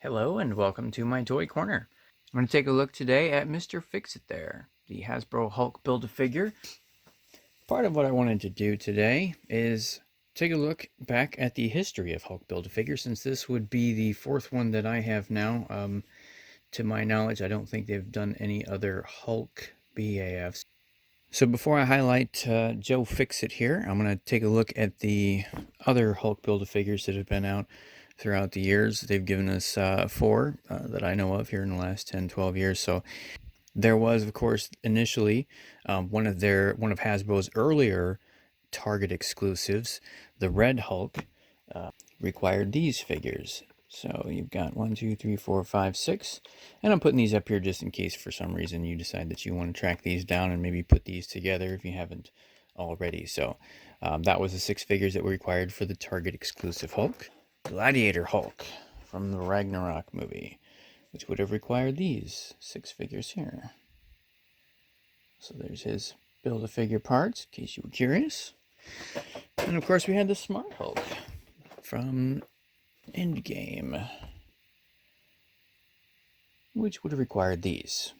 Hello and welcome to my toy corner. I'm going to take a look today at Mr. Fixit there, the Hasbro Hulk Build-A-Figure. Part of what I wanted to do today is take a look back at the history of Hulk Build-A-Figure, since this would be the fourth one that I have now. To my knowledge, I don't think they've done any other Hulk BAFs. So before I highlight Joe Fixit here, I'm going to take a look at the other Hulk Build-A-Figures that have been out throughout the years. They've given us four that I know of here in the last 10, 12 years. So there was, of course, initially one of Hasbro's earlier Target exclusives, the Red Hulk, required these figures. So you've got 1, 2, 3, 4, 5, 6. And I'm putting these up here just in case for some reason you decide that you want to track these down and maybe put these together if you haven't already. So that was the 6 figures that were required for the Target exclusive Hulk. Gladiator Hulk from the Ragnarok movie, which would have required these 6 figures here. So there's his Build-A-Figure parts, in case you were curious. And of course we had the Smart Hulk from Endgame, which would have required these.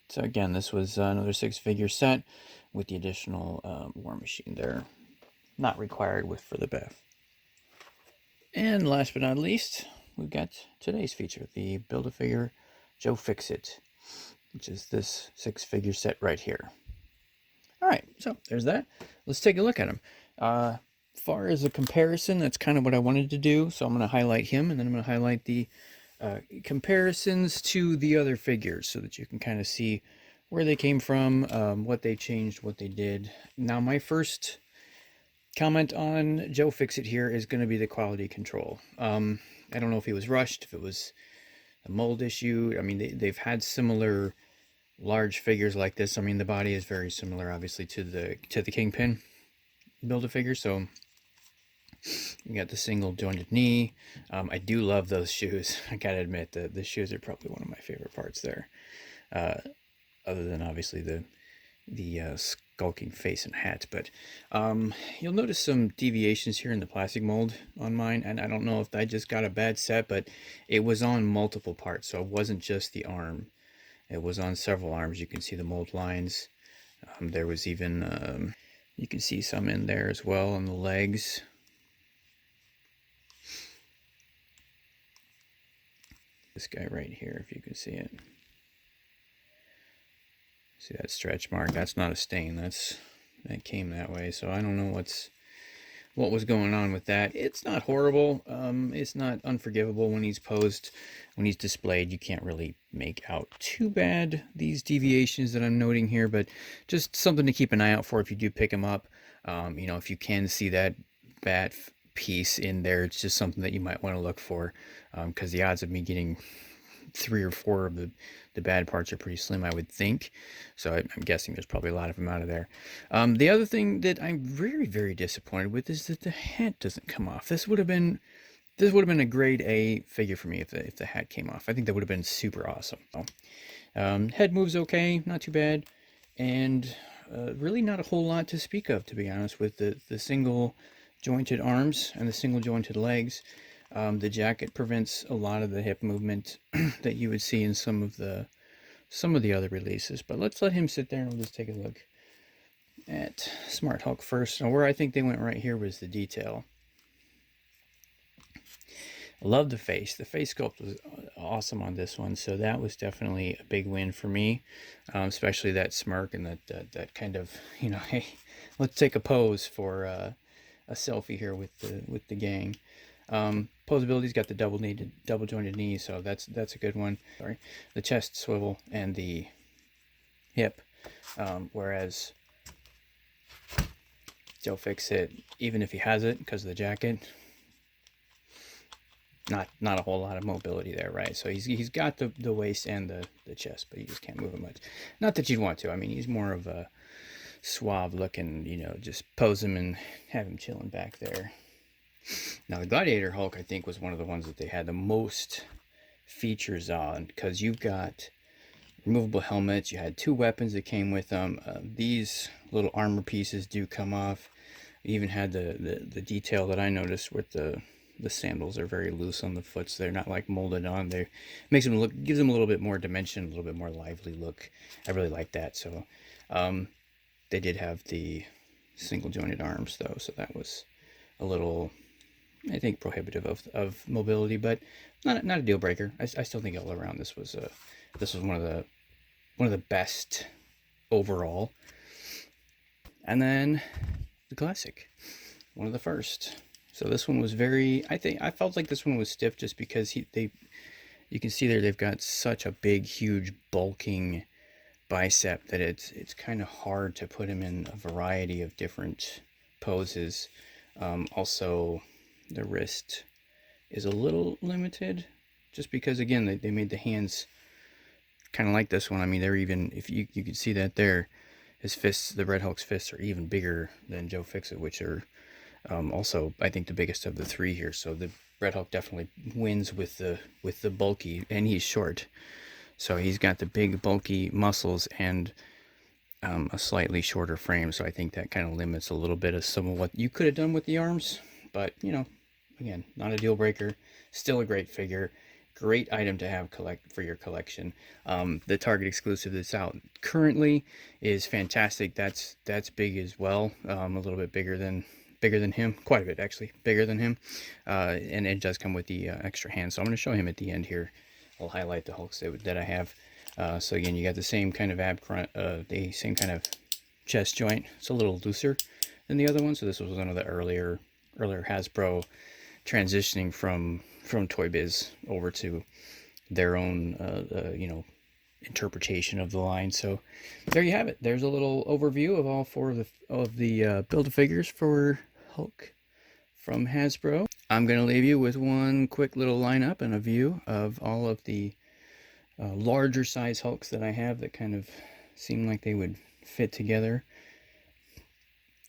So again, this was another 6-figure set with the additional War Machine there, not required for the BAF. And last but not least, we've got today's feature, the Build-A-Figure Joe Fixit, which is this 6-figure set right here. All right, so there's that. Let's take a look at him. Far as a comparison, that's kind of what I wanted to do. So I'm going to highlight him, and then I'm going to highlight the comparisons to the other figures so that you can kind of see where they came from, what they changed, what they did. Now, my first comment on Joe Fixit here is going to be the quality control. I don't know if he was rushed, if it was a mold issue. I mean, they've had similar large figures like this. I mean, the body is very similar, obviously, to the Kingpin Build-A-Figure. So you got the single jointed knee. I do love those shoes. I gotta admit that the shoes are probably one of my favorite parts there. Other than obviously the skulking face and hat, but you'll notice some deviations here in the plastic mold on mine, and I don't know if I just got a bad set, but it was on multiple parts, so it wasn't just the arm. It was on several arms. You can see the mold lines. There was even you can see some in there as well on the legs. This guy right here, if you can see it. See that stretch mark? That's not a stain. That came that way. So I don't know what was going on with that. It's not horrible. It's not unforgivable when he's posed, when he's displayed. You can't really make out too bad these deviations that I'm noting here, but just something to keep an eye out for if you do pick him up. You know, if you can see that bat piece in there, it's just something that you might want to look for, because the odds of me getting 3 or 4 of the bad parts are pretty slim, I would think. So I'm guessing there's probably a lot of them out of there. The other thing that I'm very, very disappointed with is that the hat doesn't come off. This would have been a grade A figure for me if the hat came off. I think that would have been super awesome. Head moves okay, not too bad, and really not a whole lot to speak of, to be honest, with the single jointed arms and the single jointed legs. The jacket prevents a lot of the hip movement that you would see in some of the other releases. But let's let him sit there and we'll just take a look at Smart Hulk first. Now, where I think they went right here was the detail. I love the face. The face sculpt was awesome on this one, so that was definitely a big win for me, especially that smirk and that kind of, you know, hey, let's take a pose for a selfie here with the gang. Posability's got the double jointed knee, so that's a good one. Sorry, the chest swivel and the hip, whereas Joe Fixit, even if he has it because of the jacket, not a whole lot of mobility there, right? So he's got the waist and the chest, but you just can't move him much. Not that you'd want to. I mean, he's more of a suave looking, you know, just pose him and have him chilling back there. Now, the Gladiator Hulk, I think, was one of the ones that they had the most features on, because you've got removable helmets, you had 2 weapons that came with them. These little armor pieces do come off. You even had the detail that I noticed with the the sandals are very loose on the foot, so they're not like molded on. They makes them look, gives them a little bit more dimension, a little bit more lively look. I really like that. So they did have the single jointed arms though, so that was a little, I think, prohibitive of mobility, but not a deal breaker. I still think all around this was one of the best overall. And then the classic, one of the first. So this one was very, I felt like this one was stiff just because you can see there they've got such a big, huge, bulking bicep that it's kind of hard to put him in a variety of different poses. Also, the wrist is a little limited just because, again, they made the hands kind of like this one. I mean, they're even, if you can see that there, his fists, the Red Hulk's fists are even bigger than Joe Fixit, which are also, I think, the biggest of the three here. So the Red Hulk definitely wins with the bulky, and he's short. So he's got the big bulky muscles and a slightly shorter frame. So I think that kind of limits a little bit of some of what you could have done with the arms. But, you know, again, not a deal breaker. Still a great figure. Great item to have for your collection. The Target exclusive that's out currently is fantastic. That's big as well. A little bit bigger than him, quite a bit actually, bigger than him. And it does come with the extra hand. So I'm going to show him at the end here. I'll highlight the Hulks that I have. So again, you got the same kind of the same kind of chest joint. It's a little looser than the other one. So this was one of the earlier Hasbro transitioning from Toy Biz over to their own interpretation of the line. So there you have it. There's a little overview of all four of the Build-A-Figures for Hulk from Hasbro. I'm going to leave you with one quick little lineup and a view of all of the larger size Hulks that I have that kind of seem like they would fit together.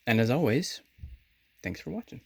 And as always, thanks for watching.